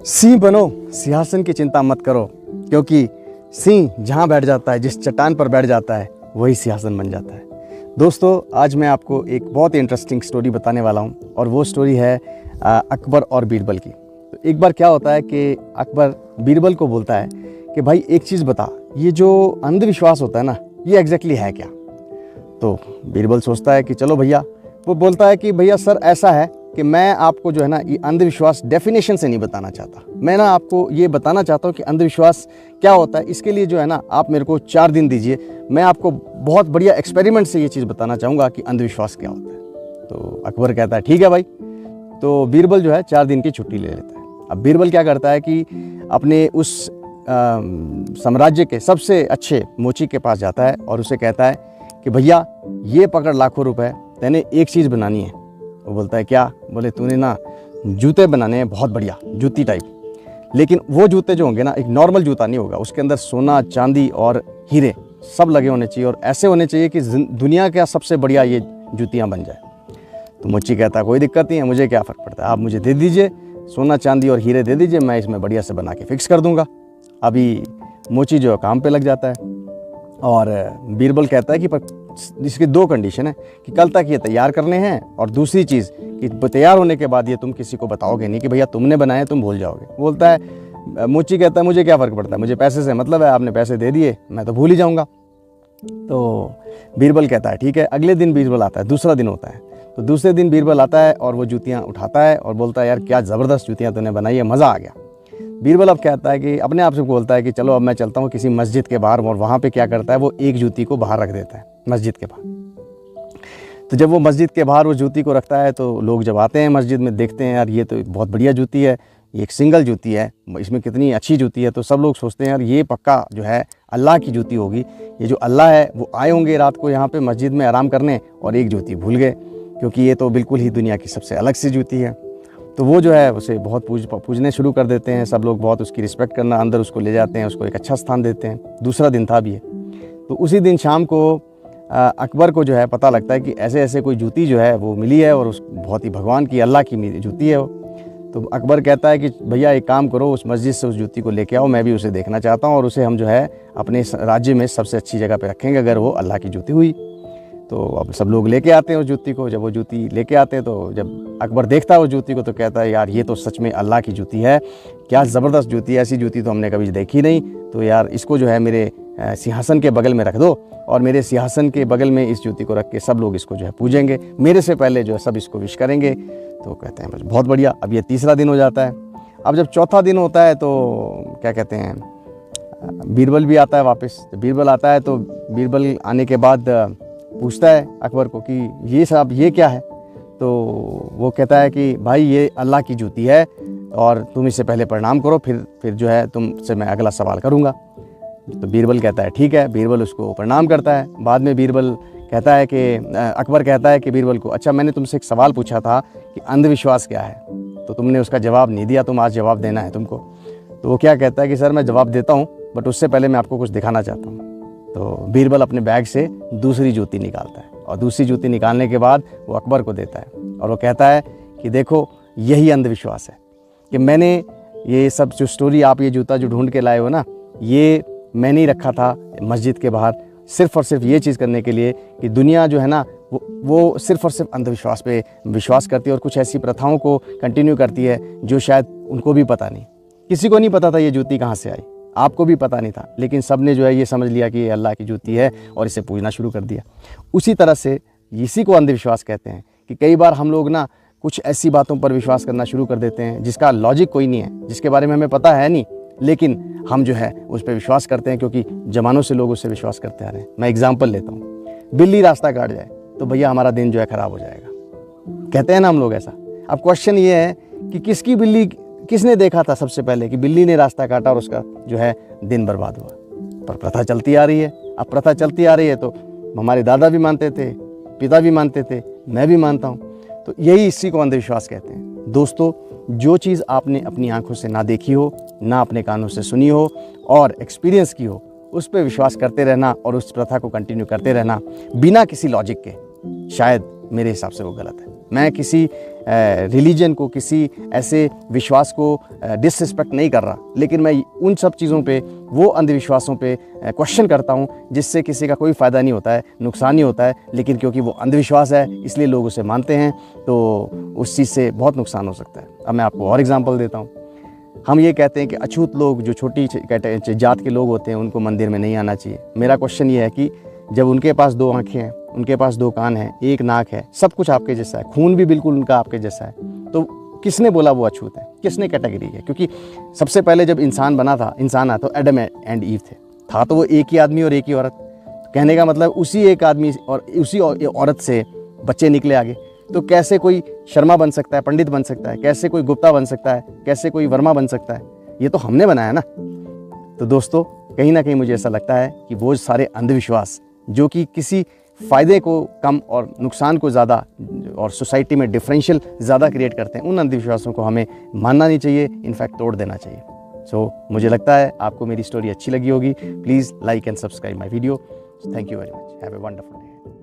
सिंह बनो, सिंहासन की चिंता मत करो, क्योंकि सिंह जहाँ बैठ जाता है, जिस चट्टान पर बैठ जाता है, वही सिंहासन बन जाता है। दोस्तों, आज मैं आपको एक बहुत ही इंटरेस्टिंग स्टोरी बताने वाला हूँ और वो स्टोरी है अकबर और बीरबल की। तो एक बार क्या होता है कि अकबर बीरबल को बोलता है कि भाई एक चीज़ बता, ये जो अंधविश्वास होता है ना, ये एग्जैक्टली है क्या? तो बीरबल सोचता है कि चलो भैया, वो बोलता है कि भैया सर ऐसा है कि मैं आपको जो है ना ये अंधविश्वास डेफिनेशन से नहीं बताना चाहता। मैं ना आपको ये बताना चाहता हूँ कि अंधविश्वास क्या होता है। इसके लिए जो है ना आप मेरे को 4 दिन दीजिए, मैं आपको बहुत बढ़िया एक्सपेरिमेंट से ये चीज़ बताना चाहूँगा कि अंधविश्वास क्या होता है। तो अकबर कहता है ठीक है भाई। तो बीरबल जो है 4 दिन की छुट्टी ले लेता है। अब बीरबल क्या करता है कि अपने उस साम्राज्य के सबसे अच्छे मोची के पास जाता है और उसे कहता है कि भैया ये पकड़ लाखों रुपए, तेने एक चीज़ बनानी है। वो बोलता है क्या? बोले तूने ना जूते बनाने हैं, बहुत बढ़िया जूती टाइप, लेकिन वो जूते जो होंगे ना एक नॉर्मल जूता नहीं होगा, उसके अंदर सोना चांदी और हीरे सब लगे होने चाहिए और ऐसे होने चाहिए कि दुनिया का सबसे बढ़िया ये जूतियाँ बन जाए। तो मोची कहता है कोई दिक्कत नहीं है, मुझे क्या फ़र्क पड़ता है, आप मुझे दे दीजिए, सोना चांदी और हीरे दे दीजिए, मैं इसमें बढ़िया से बना के फिक्स कर दूँगा। अभी मोची जो है काम पे लग जाता है और बीरबल कहता है कि पर इसकी 2 कंडीशन है कि कल तक ये तैयार करने हैं और दूसरी चीज़ कि तैयार होने के बाद ये तुम किसी को बताओगे नहीं कि भैया तुमने बनाए, तुम भूल जाओगे। बोलता है मोची कहता है मुझे क्या फ़र्क पड़ता है, मुझे पैसे से मतलब है, आपने पैसे दे दिए मैं तो भूल ही जाऊँगा। तो बीरबल कहता है ठीक है। अगले दिन बीरबल आता है, दूसरा दिन होता है। तो दूसरे दिन बीरबल आता है और वो जूतियाँ उठाता है और बोलता है यार क्या ज़बरदस्त जूतियाँ तूने बनाई है, मज़ा आ गया। बीरबल अब कहता है कि अपने आप से बोलता है कि चलो अब मैं चलता हूँ किसी मस्जिद के बाहर, और वहाँ पे क्या करता है वो एक जूती को बाहर रख देता है मस्जिद के बाहर। तो जब वो मस्जिद के बाहर वो जूती को रखता है तो लोग जब आते हैं मस्जिद में देखते हैं यार ये तो बहुत बढ़िया जूती है, ये एक सिंगल जूती है, इसमें कितनी अच्छी जूती है। तो सब लोग सोचते हैं यार ये पक्का जो है अल्लाह की जूती होगी, ये जो अल्लाह है वो आए होंगे रात को यहाँ पे मस्जिद में आराम करने और एक जूती भूल गए, क्योंकि ये तो बिल्कुल ही दुनिया की सबसे अलग सी जूती है। तो वो जो है उसे बहुत पूजने शुरू कर देते हैं, सब लोग बहुत उसकी रिस्पेक्ट करना, अंदर उसको ले जाते हैं, उसको एक अच्छा स्थान देते हैं। दूसरा दिन था भी है। तो उसी दिन शाम को अकबर को जो है पता लगता है कि ऐसे ऐसे कोई जूती जो है वो मिली है और उस बहुत ही भगवान की अल्लाह की जूती है वो। तो अकबर कहता है कि भैया एक काम करो, उस मस्जिद से उस जूती को लेके आओ, मैं भी उसे देखना चाहता हूँ और उसे हम जो है अपने राज्य में सबसे अच्छी जगह पे रखेंगे अगर वो अल्लाह की जूती हुई। तो अब सब लोग लेके आते हैं उस जूती को। जब वो जूती लेके आते हैं तो जब अकबर देखता है उस जूती को तो कहता है यार ये तो सच में अल्लाह की जूती है, क्या ज़बरदस्त जूती है, ऐसी जूती तो हमने कभी देखी नहीं। तो यार इसको जो है मेरे सिंहासन के बगल में रख दो और मेरे सिंहासन के बगल में इस जूती को रख के सब लोग इसको जो है पूजेंगे, मेरे से पहले जो है सब इसको विश करेंगे। तो कहते हैं बहुत बढ़िया। अब ये तीसरा दिन हो जाता है। अब जब चौथा दिन होता है तो क्या कहते हैं बीरबल भी आता है वापस। जब बीरबल आता है तो बीरबल आने के बाद पूछता है अकबर को कि ये साहब ये क्या है? तो वो कहता है कि भाई ये अल्लाह की जूती है और तुम इससे पहले प्रणाम करो, फिर जो है तुमसे मैं अगला सवाल करूँगा। तो बीरबल कहता है ठीक है। बीरबल उसको प्रणाम करता है। बाद में बीरबल कहता है कि अकबर कहता है कि बीरबल को, अच्छा मैंने तुमसे एक सवाल पूछा था कि अंधविश्वास क्या है, तो तुमने उसका जवाब नहीं दिया, तुम आज जवाब देना है तुमको। तो वो क्या कहता है कि सर मैं जवाब देता हूँ बट उससे पहले मैं आपको कुछ दिखाना चाहता हूँ। तो बीरबल अपने बैग से दूसरी जूती निकालता है और दूसरी जूती निकालने के बाद वो अकबर को देता है और वो कहता है कि देखो यही अंधविश्वास है कि मैंने ये सब जो स्टोरी, आप ये जूता जो ढूंढ के लाए हो ना, ये मैंने ही रखा था मस्जिद के बाहर सिर्फ़ और सिर्फ ये चीज़ करने के लिए कि दुनिया जो है ना वो सिर्फ़ और सिर्फ अंधविश्वास पे विश्वास करती है और कुछ ऐसी प्रथाओं को कंटिन्यू करती है जो शायद उनको भी पता नहीं। किसी को नहीं पता था ये जूती कहाँ से आई, आपको भी पता नहीं था, लेकिन सब ने जो है ये समझ लिया कि ये अल्लाह की जूती है और इसे पूजना शुरू कर दिया। उसी तरह से इसी को अंधविश्वास कहते हैं कि कई बार हम लोग ना कुछ ऐसी बातों पर विश्वास करना शुरू कर देते हैं जिसका लॉजिक कोई नहीं है, जिसके बारे में हमें पता है नहीं, लेकिन हम जो है उस पर विश्वास करते हैं क्योंकि ज़मानों से लोग उससे विश्वास करते आ रहे हैं। मैं एग्जाम्पल लेता हूँ, बिल्ली रास्ता काट जाए तो भैया हमारा दिन जो है ख़राब हो जाएगा, कहते हैं ना हम लोग ऐसा। अब क्वेश्चन ये है कि किसने देखा था सबसे पहले कि बिल्ली ने रास्ता काटा और उसका जो है दिन बर्बाद हुआ? पर प्रथा चलती आ रही है। अब प्रथा चलती आ रही है तो हमारे दादा भी मानते थे, पिता भी मानते थे, मैं भी मानता हूँ। तो यही इसी को अंधविश्वास कहते हैं। दोस्तों, जो चीज़ आपने अपनी आंखों से ना देखी हो, ना अपने कानों से सुनी हो और एक्सपीरियंस की हो, उस पर विश्वास करते रहना और उस प्रथा को कंटिन्यू करते रहना बिना किसी लॉजिक के, शायद मेरे हिसाब से वो गलत है। मैं किसी रिलीजन को, किसी ऐसे विश्वास को डिसरिस्पेक्ट नहीं कर रहा, लेकिन मैं उन सब चीज़ों पे, वो अंधविश्वासों पे क्वेश्चन करता हूँ जिससे किसी का कोई फ़ायदा नहीं होता है, नुकसान ही होता है, लेकिन क्योंकि वो अंधविश्वास है इसलिए लोग उसे मानते हैं, तो उस चीज़ से बहुत नुकसान हो सकता है। अब मैं आपको और एग्जांपल देता हूँ। हम ये कहते हैं कि अछूत लोग, जो छोटी जात के लोग होते हैं, उनको मंदिर में नहीं आना चाहिए। मेरा क्वेश्चन ये है कि जब उनके पास 2 आँखें हैं, उनके पास 2 कान हैं, 1 नाक है, सब कुछ आपके जैसा है, खून भी बिल्कुल उनका आपके जैसा है, तो किसने बोला वो अछूत है? किसने कैटेगरी है? क्योंकि सबसे पहले जब इंसान बना था, इंसान आया तो एडम एंड ईव थे, था तो वो एक ही आदमी और एक ही औरत। तो कहने का मतलब उसी एक आदमी और उसी औरत से बच्चे निकले आगे। तो कैसे कोई शर्मा बन सकता है, पंडित बन सकता है, कैसे कोई गुप्ता बन सकता है, कैसे कोई वर्मा बन सकता है? ये तो हमने बनाया ना। तो दोस्तों, कहीं ना कहीं मुझे ऐसा लगता है कि वो सारे अंधविश्वास जो कि किसी फ़ायदे को कम और नुकसान को ज़्यादा और सोसाइटी में डिफरेंशियल ज़्यादा क्रिएट करते हैं, उन अंधविश्वासों को हमें मानना नहीं चाहिए, इनफैक्ट तोड़ देना चाहिए। सो मुझे लगता है आपको मेरी स्टोरी अच्छी लगी होगी। Please like and subscribe my video. Thank you very much. Have a wonderful day.